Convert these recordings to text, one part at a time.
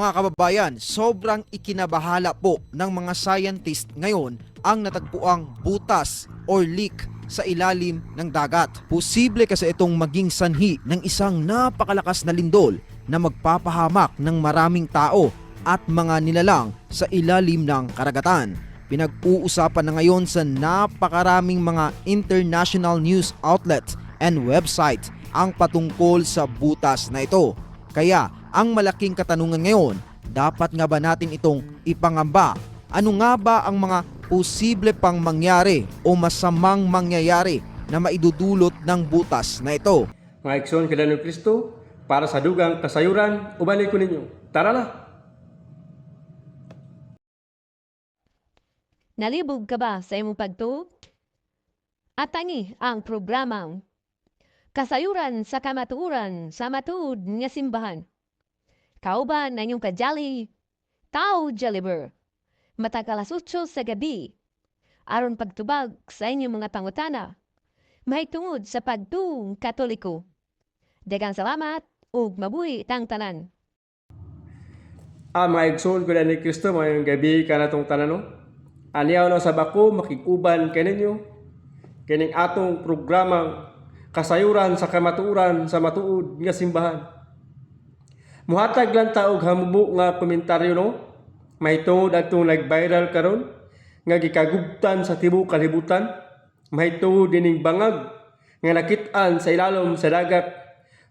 Mga kababayan, sobrang ikinabahala po ng mga scientist ngayon ang natagpuang butas or leak sa ilalim ng dagat. Posible kasi itong maging sanhi ng isang napakalakas na lindol na magpapahamak ng maraming tao at mga nilalang sa ilalim ng karagatan. Pinag-uusapan na ngayon sa napakaraming mga international news outlets and websites ang patungkol sa butas na ito. Kaya ang malaking katanungan ngayon, dapat nga ba natin itong ipangamba? Ano nga ba ang mga posible pang mangyari o masamang mangyayari na maidudulot ng butas na ito? Mga igsoon kailan ng Kristo, para sa dugang kasayuran, ubanay ko ninyo. Tara na! Nalibog ka ba sa imong pagtuo? Atangi ang programang Kasayuran sa Kamatuoran sa Matuod nga Simbahan. Kauban na inyong kajali, Tao Jaliber, matag alas 8 sa gabi, aron pagtubag sa inyong mga pangutana, mahitungod sa pagtuong Katoliko. Daghang salamat ug mabuhi tang tanan. Mga igsoon kailan ni Kristo, mayong gabi ka na itong tanano. Aniyaw na sa bako, makikuban kaninyo. Kining atong programang Kasayuran sa Kamatuoran sa Matuod nga Simbahan. Muhatag lang ta og hamubo nga komentaryo no. Mahitungod atong nag-viral karon nga gikagubtan sa tibuok kalibutan. Mahitungod dining bangag nga nakit-an sa ilalom sa dagat.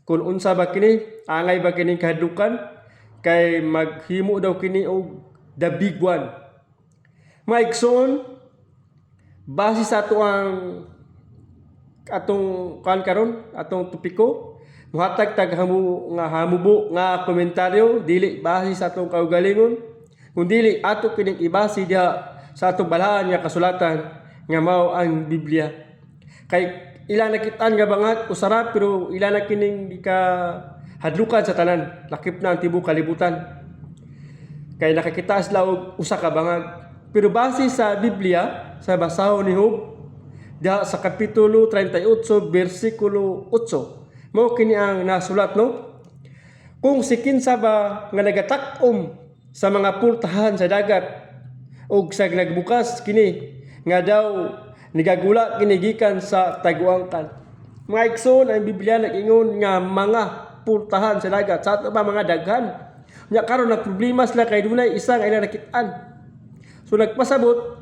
Kung unsa ba kini, angay ba kining kahadlukan kay maghimo daw kini og the big one. Mga igsoon, base sa atong karon atong topiko, muhatag tag hamubo nga komentaryo dili base sa atong kaugalingon, kundi ato kining ibase diha sa atong balahan nga kasulatan nga mao ang Biblia. Kay ila nakitaan nga bangag usara pero ila na kining ka hadlukan sa tanan, lakip na ang tibuok kalibutan. Kay nakakita sila og usa ka bangag. Pero base sa Biblia, sa basahon ni Job, diha sa kapitulo 38 bersikulo 8, mao kini ang nasulat no. Kung si kinsa ba nga nagatak-om sa mga pultahan sa dagat ug sa nagbukas kini nga daw nigagula kini gikan sa taguangkan. Mga igsoon, ang Biblia nag-ingon nga mga pultahan sa dagat sa ato pa mga daghan. Nya karon na problema sila kay dunay isa nga ila nakit-an. So nagpasabot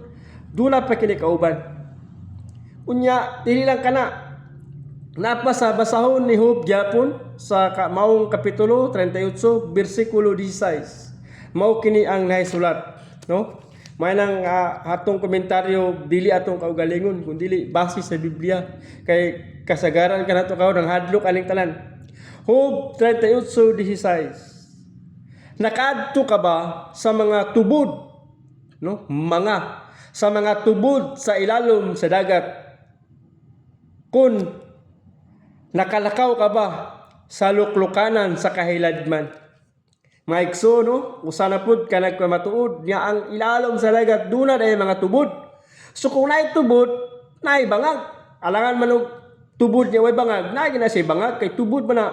dula pa kini kauban. Unya, dili lang kana. Napa sa basahon ni Job gyapon sa maong kapitulo 38 bersikulo 16. Mao kini ang nahisulat, no? May nang atong komentaryo dili atong kaugalingon kun dili base sa Biblia kay kasagaran kanato kaw nang hadlok aning tanan. Job 38:16. Nakaadto ka ba sa mga tubod, no? Sa mga tubod sa ilalom sa dagat? Kung nakalakaw ka ba sa luklukanan sa kahiladman? Mga igso, no? Usa na pud ka nagkamatuod niya ang ilalom sa dagat duna ay mga tubod. So kung naay tubod, naay bangag. Alangan man og tubod niya way bangag, naay gina siya bangag kay tubod man na.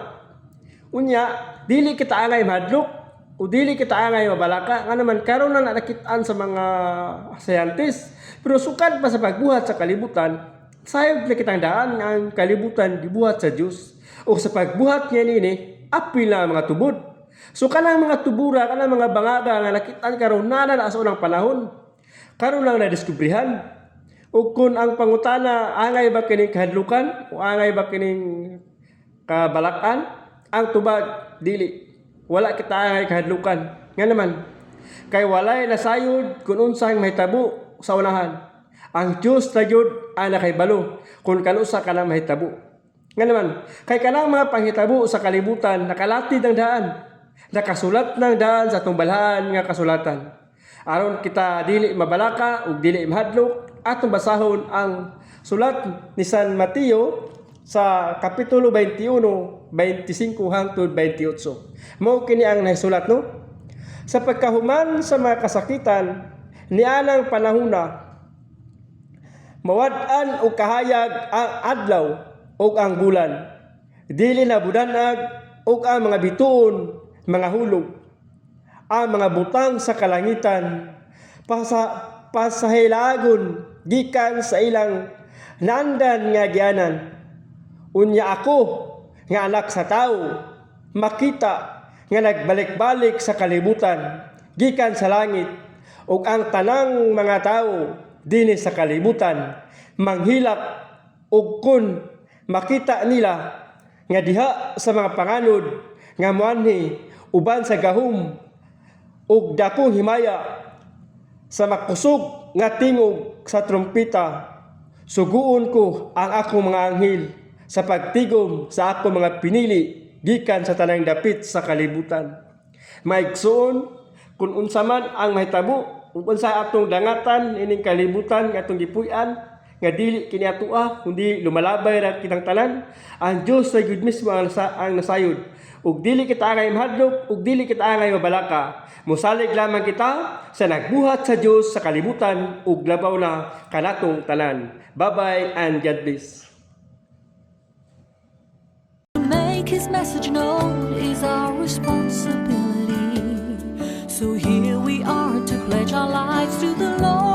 Unya, dili kita angay madlok o dili kita angay mabalaka nga naman karon na nakit-an sa mga scientist. Pero sukad pa sa pagbuhat sa kalibutan, sayod na kitang daan nga ang kalibutan gibuhat sa Dios. O sa pagbuhat niya nini, apil na mga tubod. So kanang mga tubura, kanang mga bangaga nga nakitaan karon nana na sa unang panahon. Karon lang na diskubrihan. O kung ang pangutana angay ba kining kahadlukan o angay ba kining kabalakan, ang tubag dili. Wala kita angay kahadlukan. Nga naman, kay walay nasayod kung unsang mahitabo sa unahan. Ang Diyos na Diyod ang nakaibalo kung kanusa ka na mahitabo. Nga naman, kay kanang mga panghitabo sa kalibutan, nakalatid ng daan, nakasulat ng daan sa tumbalahan nga kasulatan. Aron kita dili mabalaka ug dili mahadlok, atong basahon ang sulat ni San Mateo sa kapitulo 21, 25 hangtod 28. Mao kini ang nahisulat no. Sa pagkahuman sa mga kasakitan nianang panahona, mawad-an o kahayag ang adlaw o ang bulan. Dili na budanag o ang mga bituon, mga hulog. ang mga butang sa kalangitan pasahilagon gikan sa ilang nandan nga gianan. Unya ako nga anak sa tao makita nga nagbalik-balik sa kalibutan gikan sa langit, ug ang tanang mga tao dinhi sa kalibutan manghilak, ug kun makita nila nga diha sa mga panganod nga muanhi uban sa gahom ug dakong himaya sa makusog nga tingog sa trumpeta, suguon ko ang akong mga anghel sa pagtigom sa akong mga pinili gikan sa tanang dapit sa kalibutan. Maigsoon kung unsa man ang mahitabo ug unsa atong dangatan ining kalibutan nga atong gipuy-an nga dili kini atoa kundi lumalabay ra kitang tanan, ang Dios sa gud mismo ang nasayod, ug dili kita angay mahadlok ug dili kita angay mabalaka. Mosalig lamang kita sa nagbuhat sa Dios sa kalibutan ug labaw na kanatong tanan. Bye-bye and God bless. Make his message known is our responsibility. So here we are to pledge our lives to the Lord.